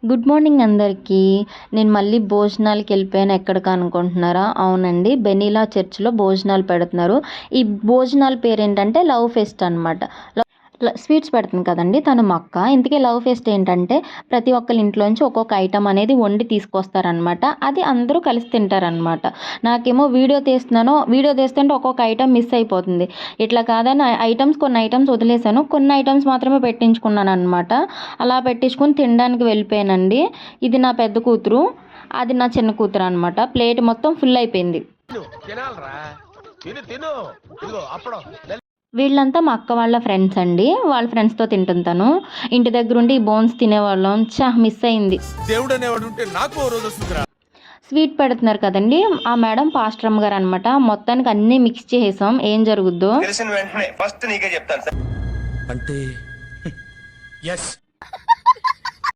Good morning అందరికీ. నేను మళ్ళీ భోజనాలకి వెళ్ళిపోయాను. ఎక్కడికి అనుకుంటున్నారా? అవునండి, బెనీలా చర్చ్లో భోజనాలు పెడుతున్నారు. ఈ భోజనాల పేరు ఏంటంటే లవ్ ఫెస్ట్ అనమాట. స్వీట్స్ పెడుతుంది కదండి తను మా అక్క. ఇంతకీ లవ్ ఫెస్ట్ ఏంటంటే ప్రతి ఒక్కరి ఇంట్లోంచి ఒక్కొక్క ఐటమ్ అనేది వండి తీసుకొస్తారనమాట. అది అందరూ కలిసి తింటారనమాట. నాకేమో వీడియో తీస్తుంటే ఒక్కొక్క ఐటమ్ మిస్ అయిపోతుంది. ఇట్లా కాదని కొన్ని ఐటమ్స్ వదిలేసాను, కొన్ని ఐటమ్స్ మాత్రమే పెట్టించుకున్నాను అనమాట. అలా పెట్టించుకొని తినడానికి వెళ్ళిపోయానండి. ఇది నా పెద్ద కూతురు, అది నా చిన్న కూతురు అనమాట. ప్లేట్ మొత్తం ఫుల్ అయిపోయింది. వీళ్ళంతా మా అక్క వాళ్ళ ఫ్రెండ్స్ అండి. వాళ్ళ ఫ్రెండ్స్తో తింటుంటాను. ఇంటి దగ్గర ఉండి ఈ బోన్స్ తినేవాళ్ళం. మిస్ అయింది. స్వీట్ పెడుతున్నారు కదండి, ఆ మేడం పాస్టర్ అమ్మ గారు అనమాట. మొత్తానికి అన్నీ మిక్స్ చేసేసాం. ఏం జరుగుద్దో తెలిసిన వెంటనే ఫస్ట్ నీకే చెప్తాను సార్. అంటే